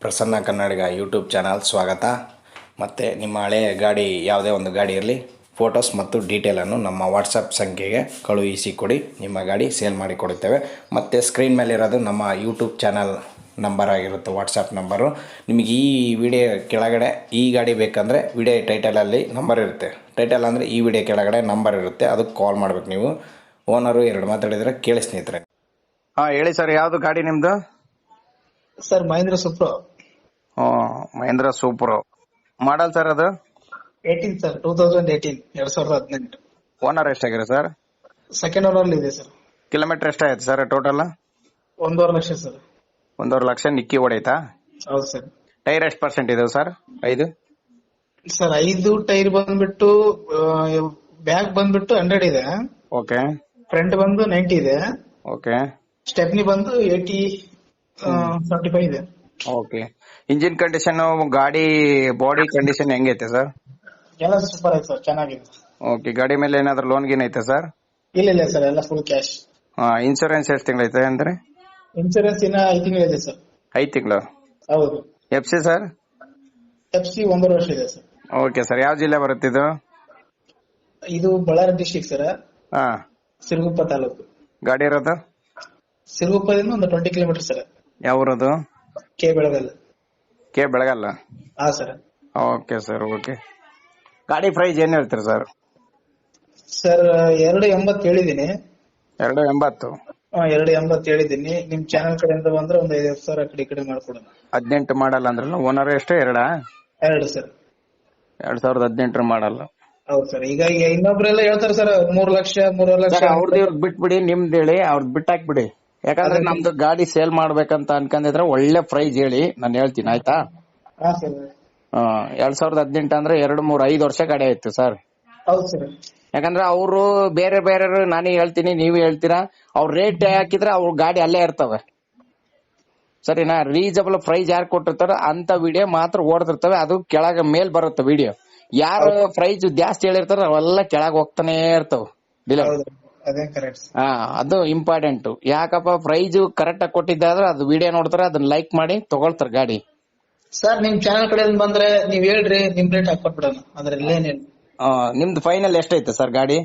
Prasanna Kannadiga YouTube channel ಸ್ವಾಗತ. ಮತ್ತು ನಿಮ್ಮ ಹಳೆಯ ಗಾಡಿ ಯಾವುದೇ ಒಂದು ಗಾಡಿ ಇರಲಿ, ಫೋಟೋಸ್ ಮತ್ತು ಡೀಟೇಲನ್ನು ನಮ್ಮ ವಾಟ್ಸಪ್ ಸಂಖ್ಯೆಗೆ ಕಳುಹಿಸಿ ಕೊಡಿ. ನಿಮ್ಮ ಗಾಡಿ ಸೇಲ್ ಮಾಡಿ ಕೊಡುತ್ತೇವೆ. ಮತ್ತು ಸ್ಕ್ರೀನ್ ಮೇಲೆ ಇರೋದು ನಮ್ಮ ಯೂಟ್ಯೂಬ್ ಚಾನಲ್ ನಂಬರ್ ಆಗಿರುತ್ತೆ, ವಾಟ್ಸಪ್ ನಂಬರು. ನಿಮಗೆ ಈ ವಿಡಿಯೋ ಕೆಳಗಡೆ ಈ ಗಾಡಿ ಬೇಕಂದರೆ ವಿಡಿಯೋ ಟೈಟಲಲ್ಲಿ ನಂಬರ್ ಇರುತ್ತೆ. ಟೈಟಲ್ ಅಂದರೆ ಈ ವಿಡಿಯೋ ಕೆಳಗಡೆ ನಂಬರ್ ಇರುತ್ತೆ, ಅದಕ್ಕೆ ಕಾಲ್ ಮಾಡ್ಬೇಕು ನೀವು. ಓನರು 2 ಮಾತಾಡಿದರೆ ಕೇಳಿ ಸ್ನೇಹಿತರೆ. ಹೇಳಿ ಸರ್, ಯಾವುದು ಗಾಡಿ ನಿಮ್ಮದು? Sir Mahindra Supro. Mahindra Supro model sir ಅದು? 18 ಸರ್, 2018, 2018. ಓನರ್ ಎಷ್ಟಾಗಿದೆ ಸರ್? ಸೆಕೆಂಡ್ ಓನರ್ ಇದೆ ಸರ್. ಕಿಲೋಮೀಟರ್ ಎಷ್ಟಾಯ್ತು sir total? 1.5 lakh sir. 1.5 lakh ನಿಕ್ಕಿ ಹೊಡೈತಾ? ಹೌದು ಸರ್. ಟೈರ್ ಎಷ್ಟು ಪರ್ಸೆಂಟ್ ಇದಾವೆ ಸರ್? 5 ಸರ್. 5 ಟೈರ್ ಬಂದ್ಬಿಟ್ಟು ಬ್ಯಾಕ್ ಬಂದ್ಬಿಟ್ಟು 100 ಇದೆ. ಓಕೆ. ಫ್ರಂಟ್ ಬಂದು 90 ಇದೆ. ಓಕೆ. ಸ್ಟೆಪ್ನಿ ಬಂದು 75 ಇದೆ. ಓಕೆ. ಇಂಜಿನ್ ಕಂಡೀಷನ್, ಗಾಡಿ ಬಾಡಿ ಕಂಡೀಷನ್ ಹೆಂಗೈತೆ ಸರ್? ಎಲ್ಲ ಸೂಪರ್ ಆಯ್ತು ಸರ್, ಚೆನ್ನಾಗಿದೆ. ಓಕೆ. ಗಾಡಿ ಮೇಲೆ ಏನಾದ್ರು ಲೋನ್ ಗೀನ್ ಐತೆ ಸರ್? ಇಲ್ಲ ಸರ್, ಎಲ್ಲ ಫುಲ್ ಕ್ಯಾಶ್. ಇನ್ಶೂರೆನ್ಸ್ ಎಷ್ಟು ತಿಂಗಳೈತೆ ಅಂದ್ರೆ? ಇನ್ಸೂರೆನ್ಸ್ ಇನ್ನ 5 ತಿಂಗಳಿದೆ ಸರ್. 5 ತಿಂಗಳು? ಹೌದು. FC sir? FC 1.5 ವರ್ಷ ಇದೆ ಸರ್. Okay sir. ಯಾವ ಜಿಲ್ಲೆ ಬರುತ್ತಿದ್ದು? ಇದು ಬಳ್ಳಾರಿ ಡಿಸ್ಟ್ರಿಕ್ಟ್ ಸರ್. ಸಿರುಗುಪ್ಪ ತಾಲೂಕು. ಗಾಡಿ ಇರೋದು? ಸಿರುಗುಪ್ಪದಿಂದ ಒಂದು 20 ಕಿಲೋಮೀಟರ್ ಸರ್. ಯಾವ ಊರದು? ಕೆ ಬೆಳಗಲ್. ಕೆ ಬೆಳಗಲ್ಲ? ಹಾ ಸರ್. Okay sir. ಓಕೆ. ಗಾಡಿ ಪ್ರೈಸ್ ಏನ್ ಹೇಳ್ತೀರಿ ಸರ್? ಸರ್ 2.80 ಹೇಳಿದೀನಿ. 2.80? 2.80 ಹೇಳಿದೀನಿ. ನಿಮ್ ಚಾನಲ್ ಕಡೆಯಿಂದ ಬಂದ್ರೆ ಒಂದು 5,000 ಕಡೆ ಮಾಡ್ಕೊಡೋಣ. 18 ಮಾಡಲ್ಲ ಅಂದ್ರಲ್ಲ, ಓನರ್ ಎಷ್ಟು? 2 ಸರ್. 2018 ಮಾಡಲ್ಲ? ಹೌದು ಸರ್. ಈಗ ಇನ್ನೊಬ್ರೆಲ್ಲ ಹೇಳ್ತಾರೆ ಸರ್ 3 ಲಕ್ಷ 3.5 ಲಕ್ಷ. ಅವ್ರದ್ದು ಬಿಟ್ಬಿಡಿ, ನಿಮ್ದು ಹೇಳಿ, ಅವ್ರದ್ದು ಬಿಟ್ಟಾಕ್ಬಿಡಿ. ಯಾಕಂದ್ರೆ ನಮ್ದು ಗಾಡಿ ಸೇಲ್ ಮಾಡ್ಬೇಕಂತ ಅನ್ಕೊಂಡಿದ್ರೆ ಒಳ್ಳೆ ಪ್ರೈಸ್ ಹೇಳಿ, ನಾನು ಹೇಳ್ತೀನಿ, ಆಯ್ತಾ? ಹಾ ಸರ್. 2018 ಅಂದ್ರೆ 2-3-5 ವರ್ಷ ಗಾಡಿ ಆಯ್ತು ಸರ್. ಹೌದು ಸರ್. ಯಾಕಂದ್ರೆ ಅವರು ಬೇರೆ ನಾನೇ ಹೇಳ್ತೀನಿ, ನೀವು ಹೇಳ್ತೀರಾ, ಅವ್ರ ರೇಟ್ ಹಾಕಿದ್ರೆ ಅವ್ರ ಗಾಡಿ ಅಲ್ಲೇ ಇರ್ತವೆ, ಸರಿನಾ? ರೀಸನಬಲ್ ಪ್ರೈಸ್ ಯಾರು ಕೊಟ್ಟಿರ್ತಾರ ಅಂತ ವಿಡಿಯೋ ಮಾತ್ರ ಓಡ್ತಿರ್ತವೆ. ಅದು ಕೆಳಗ ಮೇಲ್ ಬರುತ್ತೆ ವಿಡಿಯೋ. ಯಾರು ಪ್ರೈಸ್ ಜಾಸ್ತಿ ಹೇಳಿರ್ತಾರ ಅವೆಲ್ಲ ಕೆಳಗ್ ಹೋಗ್ತಾನೆ ಇರ್ತಾವ. ಅದು ಇಂಪಾರ್ಟೆಂಟ್. ಯಾಕಪ್ಪ, ಪ್ರೈಸ್ ಕರೆಕ್ಟ್ ಆಗಿ ಕೊಟ್ಟಿದ್ದಾದ್ರೆ ಅದು ವಿಡಿಯೋ ನೋಡ್ತಾರೆ, ಅದನ್ನ ಲೈಕ್ ಮಾಡಿ ತಗೊಳ್ತಾರೆ ಗಾಡಿ. ಸರ್ ನಿಮ್ ಚಾನಲ್ ಕಡೆ ಬಂದ್ರೆ ನೀವ್ ಹೇಳ್ರಿ, ನಿಮ್ ರೇಟ್ ಹಾಕೊಟ್ಬಿಡೋಣ, ಅದ್ರಲ್ಲಿ ಏನೇನು. ನಿಮ್ದು ಫೈನಲ್ ಎಷ್ಟೈತೆ ಸರ್ ಗಾಡಿ?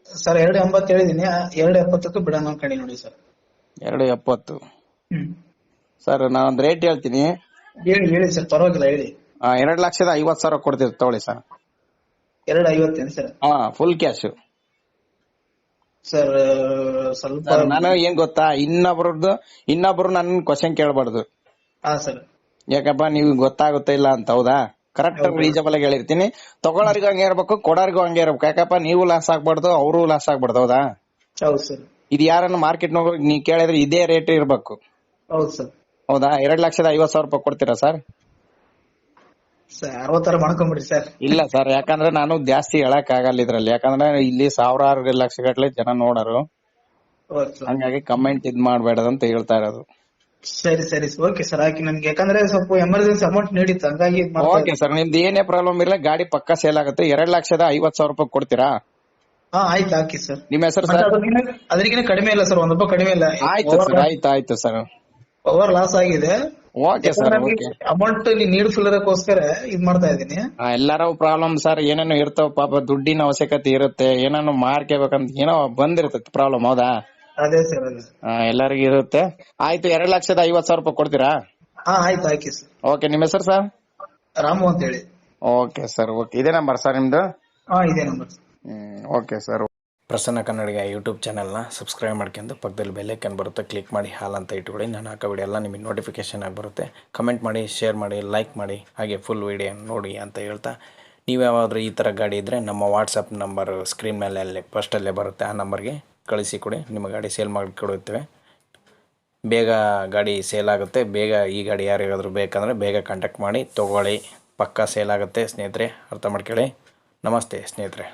ಸರ್ 2.80 ಹೇಳಿದೀನಿ. 2.70 ಬಿಡೋಣ ಕಡೆ ನೋಡಿ ಸರ್. 2.70? ಸರ್ ನಾನೊಂದು ರೇಟ್ ಹೇಳ್ತೀನಿ. ಹೇಳಿ ಸರ್, ಪರವಾಗಿಲ್ಲ ಹೇಳಿ. 2,50,000 ಕೊಡ್ತೀವಿ ತಗೊಳ್ಳಿ sir. 2.50 sir? Full cash sir. ಸ್ವಲ್ಪ ನಾನು ಏನ್ ಗೊತ್ತಾ, ಇನ್ನೊಬ್ರು ನನ್ನ ಕ್ವಶನ್ ಕೇಳಬಾರ್ದು. ಹಾ ಸರ್. ಯಾಕಪ್ಪ, ನೀವು ಗೊತ್ತಾಗುತ್ತೆ ಇಲ್ಲ ಅಂತ. ಹೌದಾ? ಕರೆಕ್ಟ್ ರೀಸನಬಲ್ ಆಗಿ ಹೇಳಿರ್ತೀನಿ. ತಗೊಳ್ಳೋರಿಗೂ ಹಂಗೆ ಇರ್ಬೇಕು, ಕೊಡೋರಿಗೂ ಹಂಗೆ ಇರ್ಬೇಕು. ಯಾಕಪ್ಪ, ನೀವು ಲಾಸ್ ಆಗ್ಬಾರ್ದು, ಅವರು ಲಾಸ್ ಆಗ್ಬಾರ್ದು. ಹೌದಾ? ಹೌದು ಸರ್. ಇದು ಯಾರನ್ನ ಮಾರ್ಕೆಟ್ ನೀವ್ ಕೇಳಿದ್ರೆ ಇದೇ ರೇಟ್ ಇರ್ಬೇಕು. ಹೌದು ಸರ್. ಹೌದಾ? 2,50,000 ಕೊಡ್ತೀರಾ ಸರ್? 60 ಮಾಡ್ಕೊಂಬಿಡ್ರಿ ಸರ್. ಇಲ್ಲ ಸರ್, ಯಾಕಂದ್ರೆ ನಾನು ಜಾಸ್ತಿ ಹೇಳಕ್ ಆಗಲ್ಲ ಇದ್ರಲ್ಲಿ. ಯಾಕಂದ್ರೆ ಇಲ್ಲಿ ಸಾವಿರಾರು ಲಕ್ಷ ಗಟ್ಲೆ ಜನ ನೋಡರು, ಹಂಗಾಗಿ ಕಮೆಂಟ್ ಮಾಡ್ಬೇಡದಂತ ಹೇಳ್ತಾ ಇರೋದು. ಸರಿ ಓಕೆ ಸರ್, ಹಾಕಿ ನನ್ಗೆ. ಯಾಕಂದ್ರೆ ಸ್ವಲ್ಪ ಎಮರ್ಜೆನ್ಸಿ ಅಮೌಂಟ್ ನೀಡಿತ್ತು, ಹಂಗಾಗಿ. ಓಕೆ ಸರ್, ನಿಮ್ದು ಏನೇ ಪ್ರಾಬ್ಲಮ್ ಇಲ್ಲ, ಗಾಡಿ ಪಕ್ಕ ಸೇಲ್ ಆಗುತ್ತೆ. 2,50,000 ಕೊಡ್ತೀರಾ? ಆಯ್ತು, ಹಾಕಿ ಸರ್. ನಿಮ್ಮ ಹೆಸರು ಸರ್? ಅದಕ್ಕಿಂತ ಕಡಿಮೆ ಇಲ್ಲ ಸರ್, ₹1 ಕಡಿಮೆ ಇಲ್ಲ. ಆಯ್ತು ಸರ್, ಆಯ್ತು ಸರ್. ಓವರ್ ಲಾಸ್ ಆಗಿದೆ. Okay sir. ಓಕೆ. ಅಮೌಂಟ್ ನೀಡ್ಫುಲ್ಲರಕ್ಕೋಸ್ಕರ ಇದ್ ಮಾಡ್ತಾ ಇದೀನಿ. ಎಲ್ಲಾರು ಪ್ರಾಬ್ಲಮ್ ಸರ್, ಏನೇನೋ ಇರ್ತಾವ ಪಾಪ, ದುಡ್ಡಿನ ಅವಶ್ಯಕತೆ ಇರುತ್ತೆ, ಏನೇನೋ ಮಾರ್ಕೋಬೇಕಂತ ಏನೋ ಬಂದಿರ್ತೈತಿ ಪ್ರಾಬ್ಲಮ್. ಹೌದಾ? ಅದೇ ಸರ್. ಎಲ್ಲರಿಗೂ ಇರುತ್ತೆ. ಆಯ್ತು, 2,50,000 ಕೊಡ್ತೀರಾ? ಆಯ್ತು, ಹಾಕಿ ಸರ್. ಓಕೆ. ನಿಮ್ಮ ಹೆಸರು ಸರ್? ರಾಮು ಅಂತ ಹೇಳಿ. Okay sir. ಓಕೆ. ಇದೇ ನಂಬರ್ ಸರ್ ನಿಮ್ದು? ಇದೇ number. Okay sir. Prasanna Kannadiga YouTube ಚಾನಲ್ನ ಸಬ್ಸ್ಕ್ರೈಬ್ ಮಾಡ್ಕೊಂಡು ಪಕ್ಕದಲ್ಲಿ ಬೆಲ್ಲೈಕನ್ ಬರುತ್ತೆ, ಕ್ಲಿಕ್ ಮಾಡಿ ಹಾಲ್ ಅಂತ ಇಟ್ಕೊಳ್ಳಿ. ನಾನು ಹಾಕೋ ವಿಡಿಯೋ ಎಲ್ಲ ನಿಮಗೆ ನೋಟಿಫಿಕೇಶನ್ ಆಗಿ ಬರುತ್ತೆ. ಕಮೆಂಟ್ ಮಾಡಿ, ಶೇರ್ ಮಾಡಿ, ಲೈಕ್ ಮಾಡಿ, ಹಾಗೆ ಫುಲ್ ವಿಡಿಯೋ ನೋಡಿ ಅಂತ ಹೇಳ್ತಾ, ನೀವು ಯಾವಾದರೂ ಈ ಥರ ಗಾಡಿ ಇದ್ದರೆ ನಮ್ಮ ವಾಟ್ಸಪ್ ನಂಬರ್ ಸ್ಕ್ರೀನ್ ಮೇಲೆ ಅಲ್ಲೇ ಫಸ್ಟಲ್ಲೇ ಬರುತ್ತೆ, ಆ ನಂಬರ್ಗೆ ಕಳಿಸಿ ಕೊಡಿ. ನಿಮ್ಮ ಗಾಡಿ ಸೇಲ್ ಮಾಡಿ ಕೊಡುತ್ತೇವೆ. ಬೇಗ ಗಾಡಿ ಸೇಲ್ ಆಗುತ್ತೆ. ಬೇಗ ಈ ಗಾಡಿ ಯಾರಿಗಾದರೂ ಬೇಕಂದರೆ ಬೇಗ ಕಾಂಟ್ಯಾಕ್ಟ್ ಮಾಡಿ ತೊಗೊಳ್ಳಿ. ಪಕ್ಕಾ ಸೇಲ್ ಆಗುತ್ತೆ ಸ್ನೇಹಿತರೆ, ಅರ್ಥ ಮಾಡ್ಕೊಳ್ಳಿ. ನಮಸ್ತೆ ಸ್ನೇಹಿತರೆ.